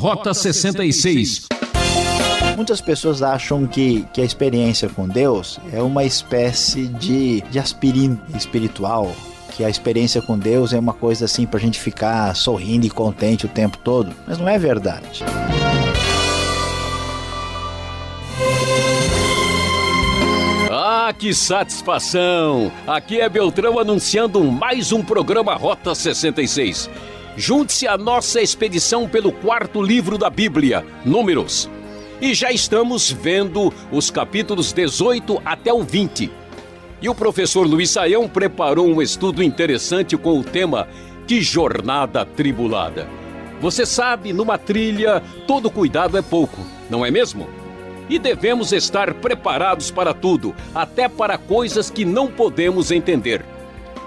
Rota 66. Muitas pessoas acham que a experiência com Deus é uma espécie de aspirina espiritual, que a experiência com Deus é uma coisa assim para a gente ficar sorrindo e contente o tempo todo, mas não é verdade. Ah, que satisfação! Aqui é Beltrão anunciando mais um programa Rota 66. Junte-se à nossa expedição pelo quarto livro da Bíblia, Números. E já estamos vendo os capítulos 18 até o 20. E o professor Luiz Saião preparou um estudo interessante com o tema Que Jornada Tribulada. Você sabe, numa trilha, todo cuidado é pouco, não é mesmo? E devemos estar preparados para tudo, até para coisas que não podemos entender.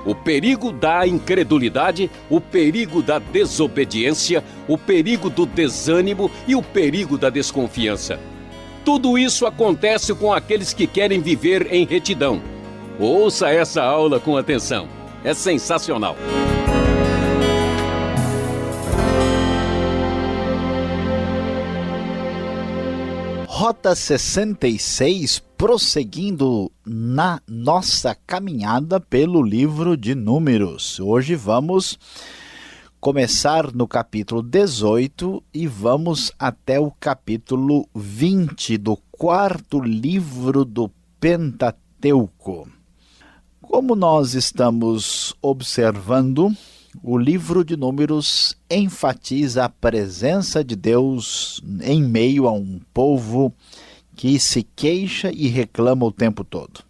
O perigo da incredulidade, o perigo da desobediência, o perigo do desânimo e o perigo da desconfiança. Tudo isso acontece com aqueles que querem viver em retidão. Ouça essa aula com atenção. É sensacional. Rota 66, prosseguindo na nossa caminhada pelo livro de Números. Hoje vamos começar no capítulo 18 e vamos até o capítulo 20 do quarto livro do Pentateuco. Como nós estamos observando, o livro de Números enfatiza a presença de Deus em meio a um povo que se queixa e reclama o tempo todo.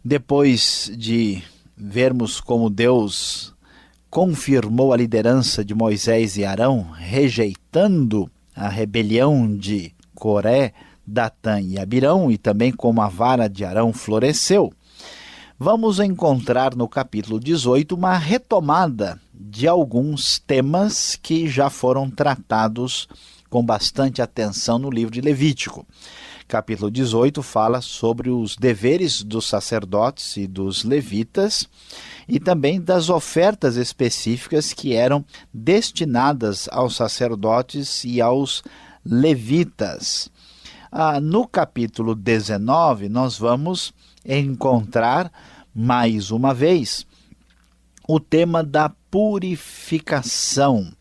Depois de vermos como Deus confirmou a liderança de Moisés e Arão, rejeitando a rebelião de Coré, Datã e Abirão, e também como a vara de Arão floresceu, vamos encontrar no capítulo 18 uma retomada de alguns temas que já foram tratados com bastante atenção no livro de Levítico. Capítulo 18 fala sobre os deveres dos sacerdotes e dos levitas e também das ofertas específicas que eram destinadas aos sacerdotes e aos levitas. No capítulo 19, nós vamos encontrar mais uma vez o tema da purificação.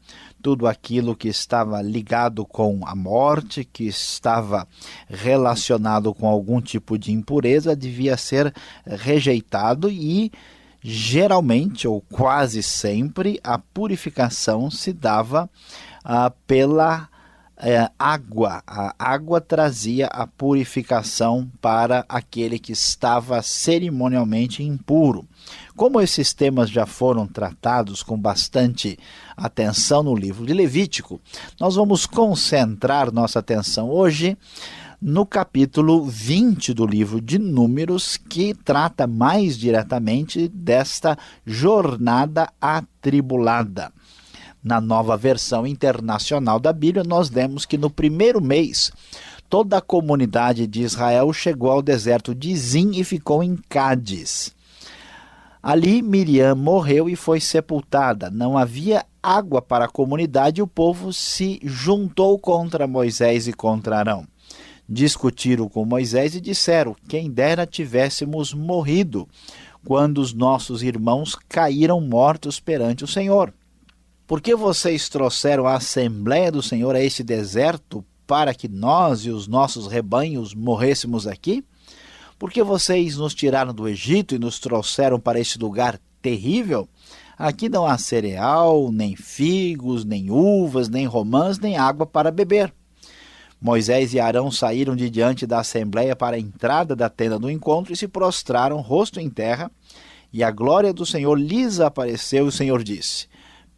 Tudo aquilo que estava ligado com a morte, que estava relacionado com algum tipo de impureza, devia ser rejeitado e, geralmente, ou quase sempre, a purificação se dava pela água. A água trazia a purificação para aquele que estava cerimonialmente impuro. Como esses temas já foram tratados com bastante atenção no livro de Levítico, nós vamos concentrar nossa atenção hoje no capítulo 20 do livro de Números, que trata mais diretamente desta jornada atribulada. Na Nova Versão Internacional da Bíblia, nós lemos que no primeiro mês, toda a comunidade de Israel chegou ao deserto de Zim e ficou em Cádiz. Ali Miriam morreu e foi sepultada. Não havia água para a comunidade e o povo se juntou contra Moisés e contra Arão. Discutiram com Moisés e disseram: quem dera tivéssemos morrido quando os nossos irmãos caíram mortos perante o Senhor. Por que vocês trouxeram a Assembleia do Senhor a este deserto para que nós e os nossos rebanhos morrêssemos aqui? Por que vocês nos tiraram do Egito e nos trouxeram para este lugar terrível? Aqui não há cereal, nem figos, nem uvas, nem romãs, nem água para beber. Moisés e Arão saíram de diante da Assembleia para a entrada da tenda do encontro e se prostraram rosto em terra, e a glória do Senhor lhes apareceu e o Senhor disse: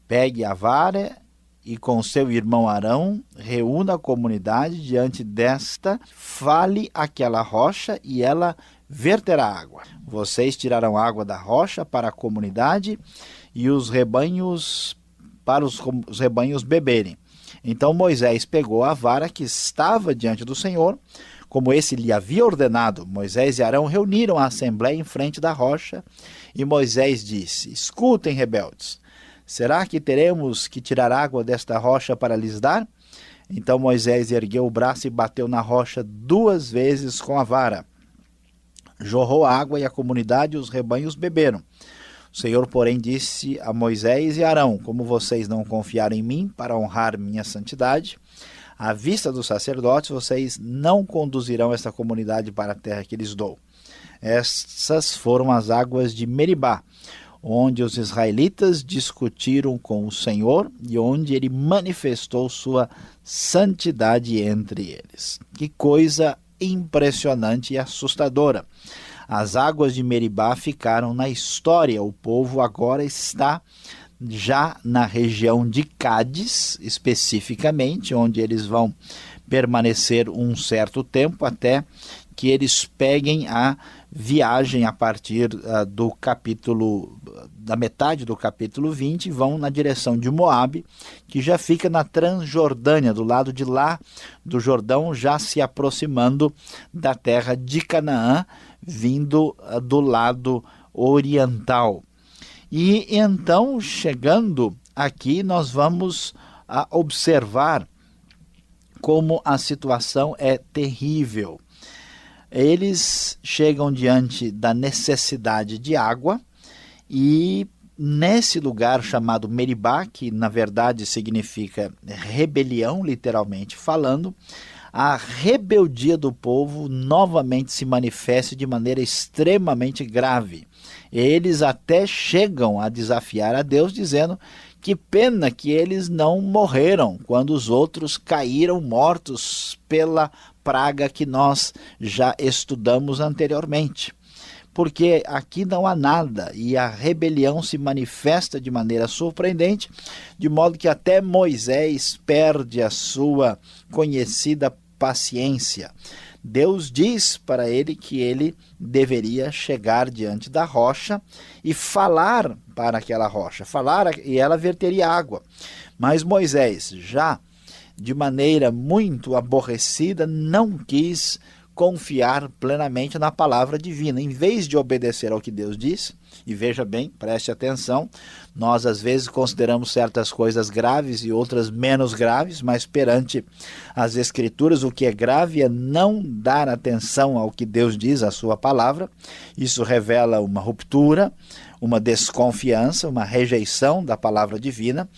pegue a vara e com seu irmão Arão reúna a comunidade diante desta, fale aquela rocha e ela verterá água. Vocês tirarão água da rocha para a comunidade e os rebanhos para os rebanhos beberem. Então Moisés pegou a vara que estava diante do Senhor, como esse lhe havia ordenado. Moisés e Arão reuniram a assembleia em frente da rocha e Moisés disse: escutem, rebeldes, será que teremos que tirar água desta rocha para lhes dar? Então Moisés ergueu o braço e bateu na rocha 2 vezes com a vara. Jorrou água e a comunidade e os rebanhos beberam. O Senhor, porém, disse a Moisés e Arão: como vocês não confiaram em mim para honrar minha santidade, à vista dos sacerdotes, vocês não conduzirão esta comunidade para a terra que lhes dou. Essas foram as águas de Meribá, onde os israelitas discutiram com o Senhor e onde ele manifestou sua santidade entre eles. Que coisa impressionante e assustadora! As águas de Meribá ficaram na história. O povo agora está já na região de Cádiz, especificamente, onde eles vão permanecer um certo tempo até que eles peguem a viagem a partir da metade do capítulo 20 e vão na direção de Moabe, que já fica na Transjordânia, do lado de lá do Jordão, já se aproximando da terra de Canaã, vindo do lado oriental. E então, chegando aqui, nós vamos observar como a situação é terrível. Eles chegam diante da necessidade de água e nesse lugar chamado Meribá, que na verdade significa rebelião, literalmente falando, a rebeldia do povo novamente se manifesta de maneira extremamente grave. Eles até chegam a desafiar a Deus, dizendo que pena que eles não morreram quando os outros caíram mortos pela praga que nós já estudamos anteriormente. Porque aqui não há nada e a rebelião se manifesta de maneira surpreendente, de modo que até Moisés perde a sua conhecida paciência. Deus diz para ele que ele deveria chegar diante da rocha e falar para aquela rocha, falar e ela verteria água. Mas Moisés, já de maneira muito aborrecida, não quis confiar plenamente na palavra divina. Em vez de obedecer ao que Deus disse, e veja bem, preste atenção, nós às vezes consideramos certas coisas graves e outras menos graves, mas perante as Escrituras o que é grave é não dar atenção ao que Deus diz, a sua palavra. Isso revela uma ruptura, uma desconfiança, uma rejeição da palavra divina.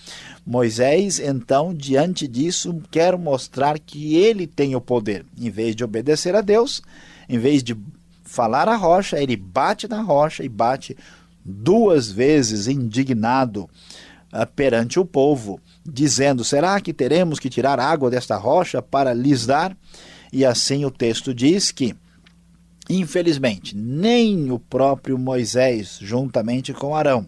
Moisés, então, diante disso, quer mostrar que ele tem o poder. Em vez de obedecer a Deus, em vez de falar à rocha, ele bate na rocha e bate 2 vezes indignado perante o povo, dizendo: será que teremos que tirar água desta rocha para lhes dar? E assim o texto diz que, infelizmente, nem o próprio Moisés, juntamente com Arão,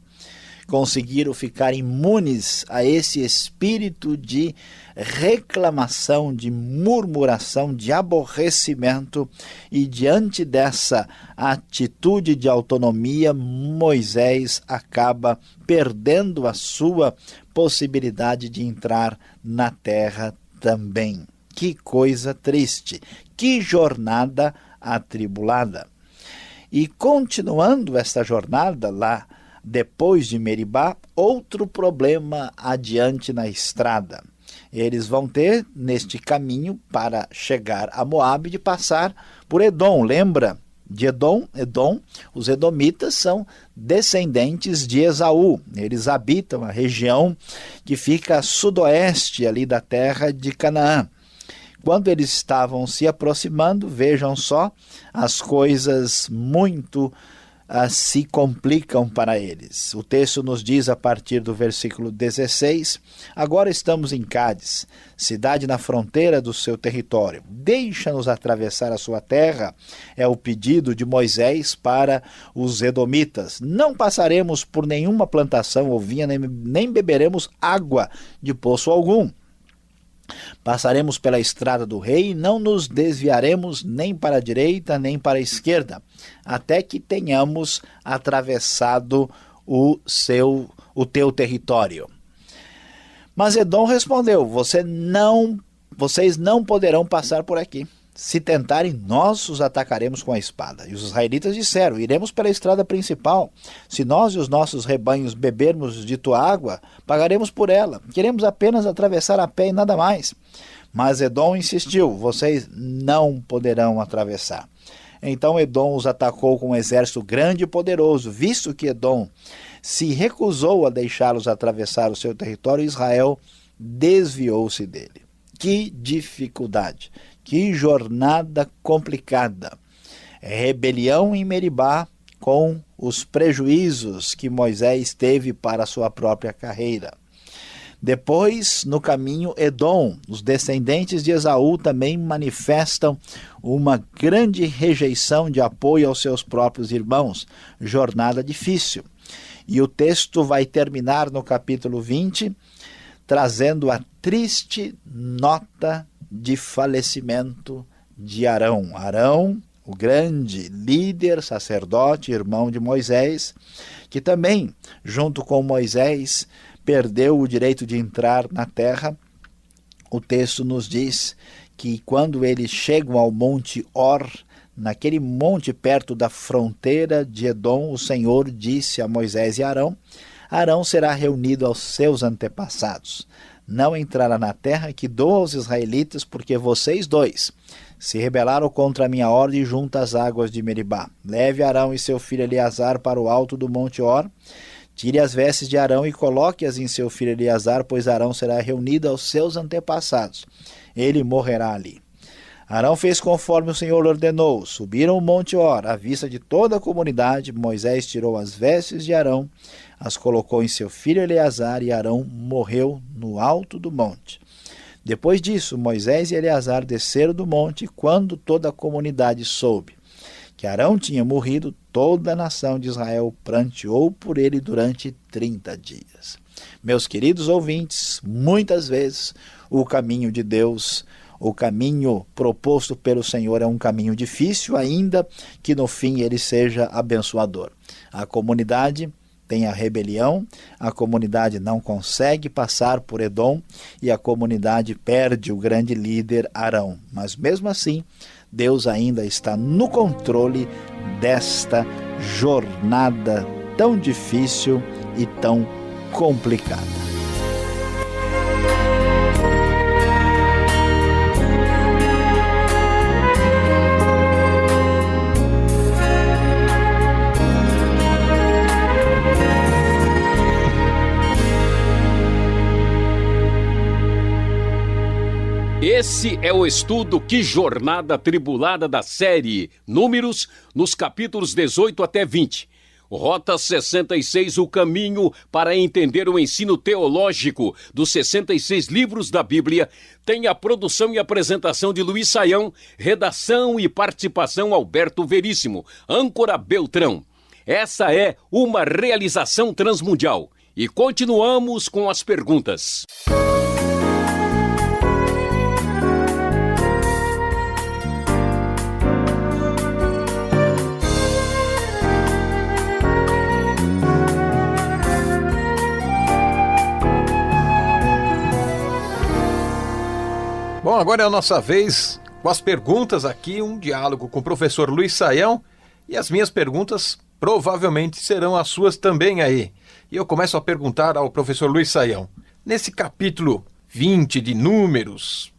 conseguiram ficar imunes a esse espírito de reclamação, de murmuração, de aborrecimento, e diante dessa atitude de autonomia, Moisés acaba perdendo a sua possibilidade de entrar na terra também. Que coisa triste, que jornada atribulada. E continuando esta jornada lá, depois de Meribá, outro problema adiante na estrada. Eles vão ter, neste caminho, para chegar a Moabe, de passar por Edom. Lembra de Edom? Os edomitas são descendentes de Esaú. Eles habitam a região que fica a sudoeste ali da terra de Canaã. Quando eles estavam se aproximando, vejam só, as coisas muito se complicam para eles. O texto nos diz a partir do versículo 16: agora estamos em Cádiz, cidade na fronteira do seu território. Deixa-nos atravessar a sua terra, é o pedido de Moisés para os edomitas. Não passaremos por nenhuma plantação ou vinha, nem beberemos água de poço algum. Passaremos pela estrada do rei e não nos desviaremos nem para a direita nem para a esquerda, até que tenhamos atravessado o teu território. Mas Edom respondeu: vocês não poderão passar por aqui. Se tentarem, nós os atacaremos com a espada. E os israelitas disseram: iremos pela estrada principal. Se nós e os nossos rebanhos bebermos de tua água, pagaremos por ela. Queremos apenas atravessar a pé e nada mais. Mas Edom insistiu: vocês não poderão atravessar. Então Edom os atacou com um exército grande e poderoso. Visto que Edom se recusou a deixá-los atravessar o seu território, Israel desviou-se dele. Que dificuldade, que jornada complicada. Rebelião em Meribá, com os prejuízos que Moisés teve para a sua própria carreira. Depois, no caminho, Edom, os descendentes de Esaú, também manifestam uma grande rejeição de apoio aos seus próprios irmãos. Jornada difícil. E o texto vai terminar no capítulo 20, trazendo a triste nota de falecimento de Arão. Arão, o grande líder, sacerdote, irmão de Moisés, que também, junto com Moisés, perdeu o direito de entrar na terra. O texto nos diz que quando eles chegam ao Monte Or, naquele monte perto da fronteira de Edom, o Senhor disse a Moisés e Arão: Arão será reunido aos seus antepassados. Não entrará na terra que dou aos israelitas, porque vocês dois se rebelaram contra a minha ordem junto às águas de Meribá. Leve Arão e seu filho Eleazar para o alto do Monte Or. Tire as vestes de Arão e coloque-as em seu filho Eleazar, pois Arão será reunido aos seus antepassados. Ele morrerá ali. Arão fez conforme o Senhor ordenou. Subiram o Monte Or, à vista de toda a comunidade. Moisés tirou as vestes de Arão, as colocou em seu filho Eleazar, e Arão morreu no alto do monte. Depois disso, Moisés e Eleazar desceram do monte, e quando toda a comunidade soube que Arão tinha morrido, toda a nação de Israel pranteou por ele durante 30 dias. Meus queridos ouvintes, muitas vezes o caminho de Deus, o caminho proposto pelo Senhor é um caminho difícil, ainda que no fim ele seja abençoador. A comunidade tem a rebelião, a comunidade não consegue passar por Edom e a comunidade perde o grande líder Arão. Mas mesmo assim, Deus ainda está no controle desta jornada tão difícil e tão complicada. Esse é o estudo Que Jornada Tribulada da série Números, nos capítulos 18 até 20. Rota 66, o caminho para entender o ensino teológico dos 66 livros da Bíblia, tem a produção e apresentação de Luiz Saião, redação e participação Alberto Veríssimo, âncora Beltrão. Essa é uma realização transmundial. E continuamos com as perguntas. Bom, agora é a nossa vez com as perguntas aqui, um diálogo com o professor Luiz Saião, e as minhas perguntas provavelmente serão as suas também aí. E eu começo a perguntar ao professor Luiz Saião, nesse capítulo 20 de Números,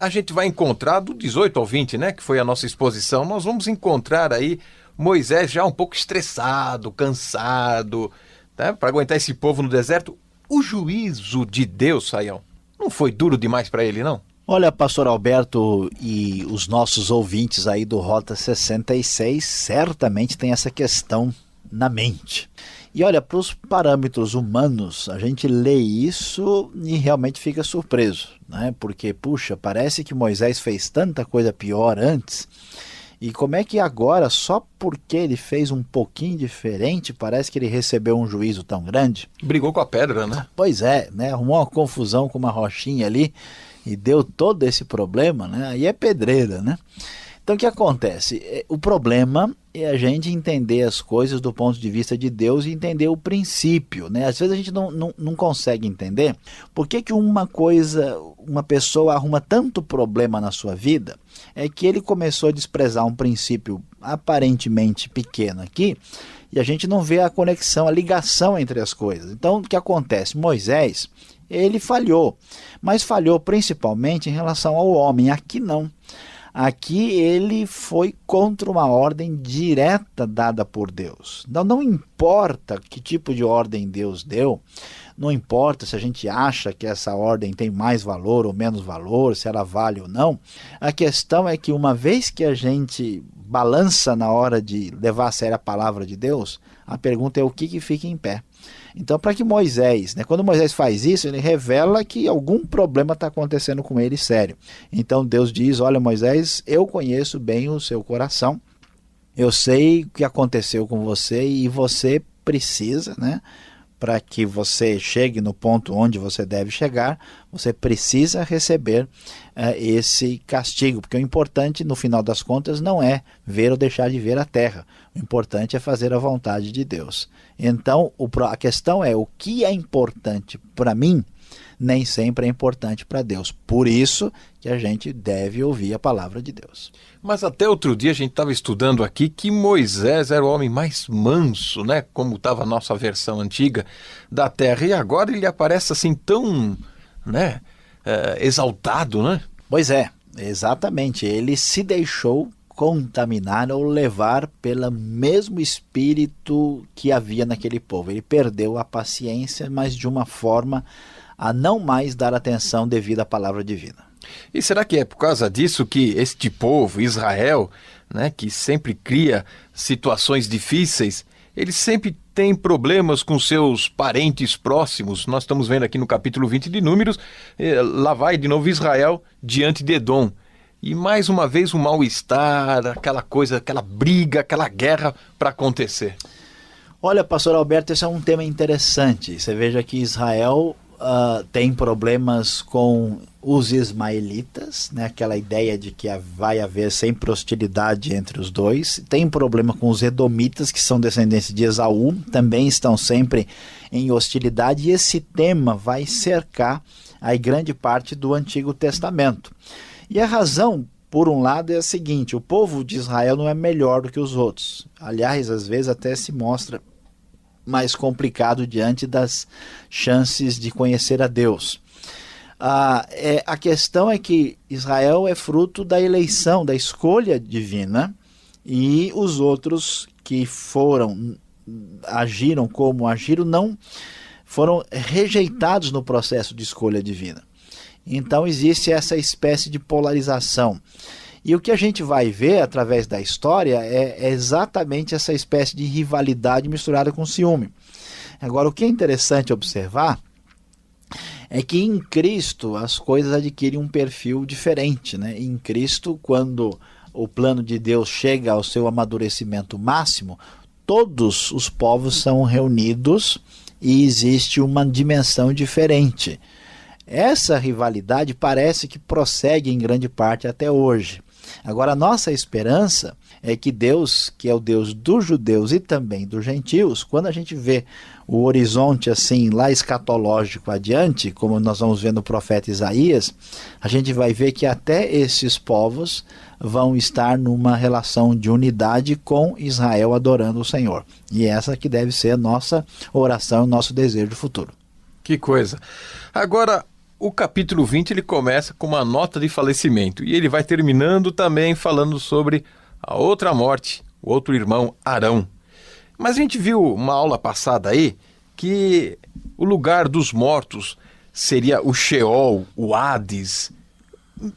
a gente vai encontrar do 18 ao 20, né, que foi a nossa exposição, nós vamos encontrar aí Moisés já um pouco estressado, cansado, né, para aguentar esse povo no deserto. O juízo de Deus, Saião, não foi duro demais para ele, não? Olha, pastor Alberto e os nossos ouvintes aí do Rota 66 certamente tem essa questão na mente. E olha, para os parâmetros humanos, a gente lê isso e realmente fica surpreso, né? Porque, puxa, parece que Moisés fez tanta coisa pior antes, e como é que agora, só porque ele fez um pouquinho diferente, parece que ele recebeu um juízo tão grande? Brigou com a pedra, né? Pois é, né? Arrumou uma confusão com uma rochinha ali, e deu todo esse problema, né? Aí é pedreira, né? Então o que acontece? O problema é a gente entender as coisas do ponto de vista de Deus e entender o princípio, né? Às vezes a gente não consegue entender por que uma pessoa arruma tanto problema na sua vida, é que ele começou a desprezar um princípio aparentemente pequeno aqui, e a gente não vê a conexão, a ligação entre as coisas. Então o que acontece? Moisés, ele falhou, mas falhou principalmente em relação ao homem. Aqui não. Aqui ele foi contra uma ordem direta dada por Deus. Não importa que tipo de ordem Deus deu, não importa se a gente acha que essa ordem tem mais valor ou menos valor, se ela vale ou não. A questão é que uma vez que a gente balança na hora de levar a sério a palavra de Deus, a pergunta é o que fica em pé. Então, para que Moisés, quando Moisés faz isso, ele revela que algum problema está acontecendo com ele sério. Então Deus diz, olha Moisés, eu conheço bem o seu coração, eu sei o que aconteceu com você e você precisa, para que você chegue no ponto onde você deve chegar, você precisa receber esse castigo, porque o importante no final das contas não é ver ou deixar de ver a terra, o importante é fazer a vontade de Deus. Então a questão é, o que é importante para mim, nem sempre é importante para Deus. Por isso que a gente deve ouvir a palavra de Deus. Mas até outro dia a gente estava estudando aqui que Moisés era o homem mais manso, como estava a nossa versão antiga da terra, e agora ele aparece assim tão, exaltado, Pois é, exatamente, ele se deixou contaminar ou levar pelo mesmo espírito que havia naquele povo. Ele perdeu a paciência, mas de uma forma a não mais dar atenção devida à palavra divina. E será que é por causa disso que este povo, Israel, que sempre cria situações difíceis, ele sempre tem problemas com seus parentes próximos? Nós estamos vendo aqui no capítulo 20 de Números, lá vai de novo Israel diante de Edom. E mais uma vez um mal-estar, aquela coisa, aquela briga, aquela guerra para acontecer. Olha, pastor Alberto, esse é um tema interessante. Você veja que Israel tem problemas com os ismaelitas, aquela ideia de que vai haver sempre hostilidade entre os dois. Tem problema com os edomitas, que são descendentes de Esaú, também estão sempre em hostilidade, e esse tema vai cercar a grande parte do Antigo Testamento. E a razão, por um lado, é a seguinte: o povo de Israel não é melhor do que os outros. Aliás, às vezes até se mostra mais complicado diante das chances de conhecer a Deus. A questão é que Israel é fruto da eleição, da escolha divina, e os outros que agiram como agiram, não foram rejeitados no processo de escolha divina. Então existe essa espécie de polarização. E o que a gente vai ver através da história é exatamente essa espécie de rivalidade misturada com ciúme. Agora, o que é interessante observar é que em Cristo as coisas adquirem um perfil diferente. Em Cristo, quando o plano de Deus chega ao seu amadurecimento máximo, todos os povos são reunidos e existe uma dimensão diferente. Essa rivalidade parece que prossegue em grande parte até hoje. Agora, a nossa esperança é que Deus, que é o Deus dos judeus e também dos gentios, quando a gente vê o horizonte assim, lá escatológico adiante, como nós vamos ver no profeta Isaías, a gente vai ver que até esses povos vão estar numa relação de unidade com Israel adorando o Senhor. E essa que deve ser a nossa oração, o nosso desejo do futuro. Que coisa! Agora, o capítulo 20 ele começa com uma nota de falecimento e ele vai terminando também falando sobre a outra morte, o outro irmão Arão. Mas a gente viu uma aula passada aí que o lugar dos mortos seria o Sheol, o Hades.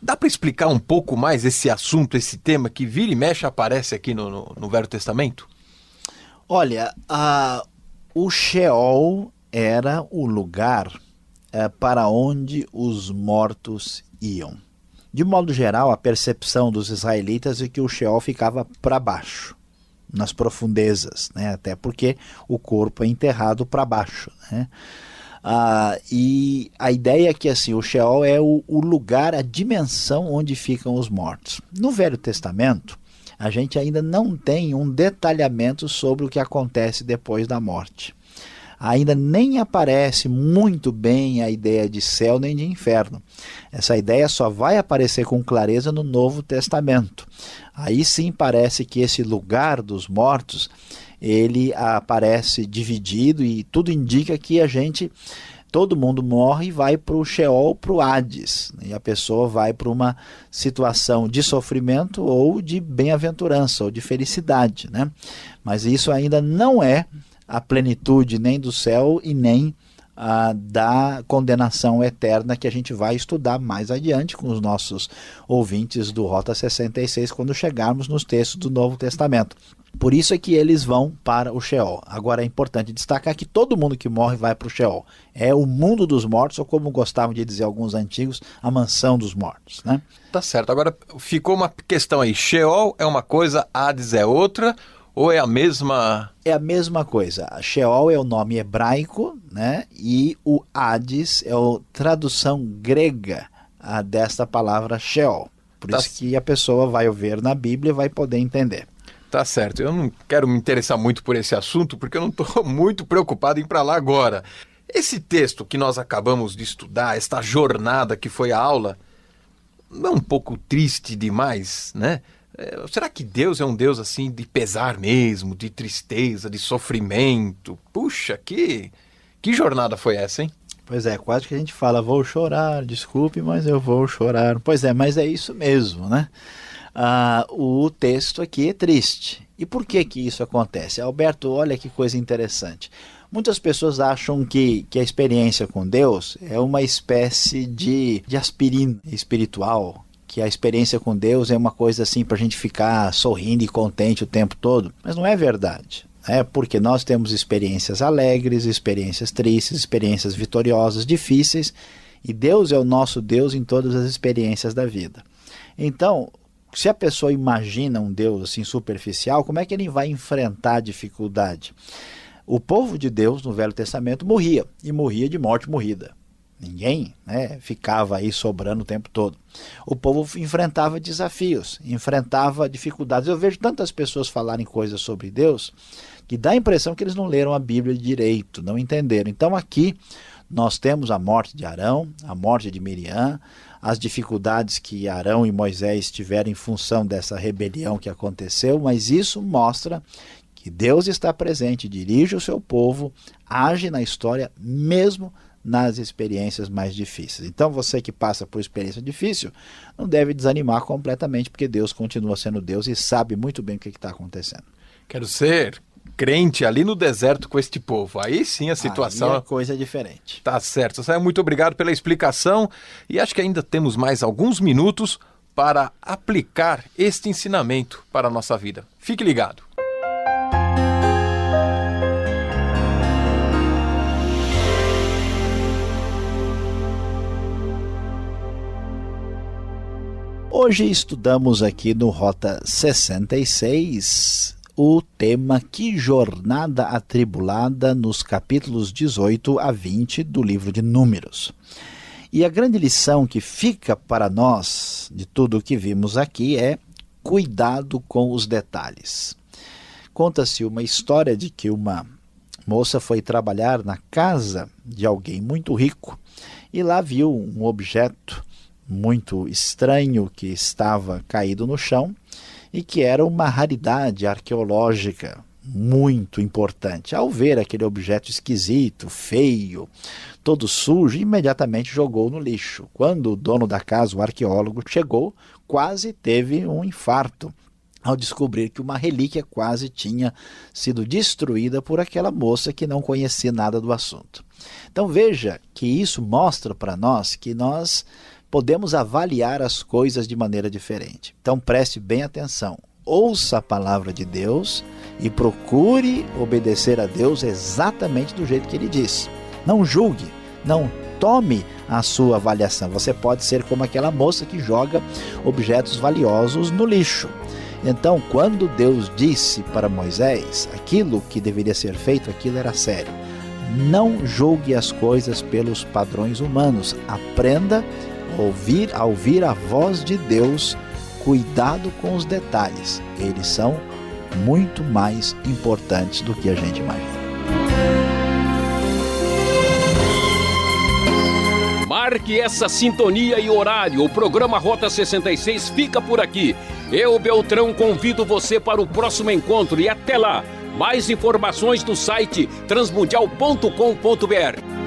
Dá para explicar um pouco mais esse assunto, esse tema que vira e mexe aparece aqui no Velho Testamento? Olha, o Sheol era o lugar para onde os mortos iam. De modo geral, a percepção dos israelitas é que o Sheol ficava para baixo, nas profundezas, até porque o corpo é enterrado para baixo. E a ideia é que assim, o Sheol é o lugar, a dimensão onde ficam os mortos. No Velho Testamento, a gente ainda não tem um detalhamento sobre o que acontece depois da morte. Ainda nem aparece muito bem a ideia de céu nem de inferno. Essa ideia só vai aparecer com clareza no Novo Testamento. Aí sim parece que esse lugar dos mortos, ele aparece dividido e tudo indica que a gente todo mundo morre e vai para o Sheol, para o Hades. E a pessoa vai para uma situação de sofrimento ou de bem-aventurança, ou de felicidade, né? Mas isso ainda não é a plenitude nem do céu e nem da condenação eterna, que a gente vai estudar mais adiante com os nossos ouvintes do Rota 66, quando chegarmos nos textos do Novo Testamento. Por isso é que eles vão para o Sheol. Agora é importante destacar que todo mundo que morre vai para o Sheol. É o mundo dos mortos, ou como gostavam de dizer alguns antigos, a mansão dos mortos, né? Tá certo. Agora ficou uma questão aí. Sheol é uma coisa, Hades é outra, ou é a mesma... É a mesma coisa. A Sheol é o nome hebraico, né? E o Hades é a tradução grega desta palavra Sheol. Por isso que a pessoa vai ver na Bíblia e vai poder entender. Tá certo. Eu não quero me interessar muito por esse assunto, porque eu não estou muito preocupado em ir para lá agora. Esse texto que nós acabamos de estudar, esta jornada que foi a aula, não é um pouco triste demais, né? Será que Deus é um Deus assim de pesar mesmo, de tristeza, de sofrimento? Puxa, que jornada foi essa, hein? Pois é, quase que a gente fala, vou chorar, desculpe, mas eu vou chorar. Pois é, mas é isso mesmo, né? O texto aqui é triste. E por que isso acontece? Alberto, olha que coisa interessante. Muitas pessoas acham que a experiência com Deus é uma espécie de aspirina espiritual, que a experiência com Deus é uma coisa assim para a gente ficar sorrindo e contente o tempo todo. Mas não é verdade. Porque nós temos experiências alegres, experiências tristes, experiências vitoriosas, difíceis, e Deus é o nosso Deus em todas as experiências da vida. Então, se a pessoa imagina um Deus assim superficial, como é que ele vai enfrentar a dificuldade? O povo de Deus no Velho Testamento morria, e morria de morte morrida. Ninguém ficava aí sobrando o tempo todo. O povo enfrentava desafios, enfrentava dificuldades. Eu vejo tantas pessoas falarem coisas sobre Deus que dá a impressão que eles não leram a Bíblia direito, não entenderam. Então aqui nós temos a morte de Arão, a morte de Miriam, as dificuldades que Arão e Moisés tiveram em função dessa rebelião que aconteceu, mas isso mostra que Deus está presente, dirige o seu povo, age na história mesmo nas experiências mais difíceis. Então você que passa por experiência difícil não deve desanimar completamente, porque Deus continua sendo Deus e sabe muito bem o que está acontecendo. Quero ser crente ali no deserto com este povo. Aí sim a situação... Aí é coisa diferente. Tá certo. Saia, muito obrigado pela explicação, e acho que ainda temos mais alguns minutos para aplicar este ensinamento para a nossa vida. Fique ligado. Hoje estudamos aqui no Rota 66 o tema Que Jornada Atribulada, nos capítulos 18 a 20 do livro de Números. E a grande lição que fica para nós de tudo o que vimos aqui é cuidado com os detalhes. Conta-se uma história de que uma moça foi trabalhar na casa de alguém muito rico e lá viu um objeto muito estranho que estava caído no chão e que era uma raridade arqueológica muito importante. Ao ver aquele objeto esquisito, feio, todo sujo, imediatamente jogou no lixo. Quando o dono da casa, o arqueólogo, chegou, quase teve um infarto ao descobrir que uma relíquia quase tinha sido destruída por aquela moça que não conhecia nada do assunto. Então veja que isso mostra para nós que nós podemos avaliar as coisas de maneira diferente. Então preste bem atenção, ouça a palavra de Deus e procure obedecer a Deus exatamente do jeito que Ele diz. Não julgue, não tome a sua avaliação. Você pode ser como aquela moça que joga objetos valiosos no lixo. Então, quando Deus disse para Moisés aquilo que deveria ser feito, aquilo era sério. Não julgue as coisas pelos padrões humanos. Aprenda a ouvir a voz de Deus. Cuidado com os detalhes. Eles são muito mais importantes do que a gente imagina. Marque essa sintonia e horário. O programa Rota 66 fica por aqui. Eu, Beltrão, convido você para o próximo encontro e até lá. Mais informações no site transmundial.com.br.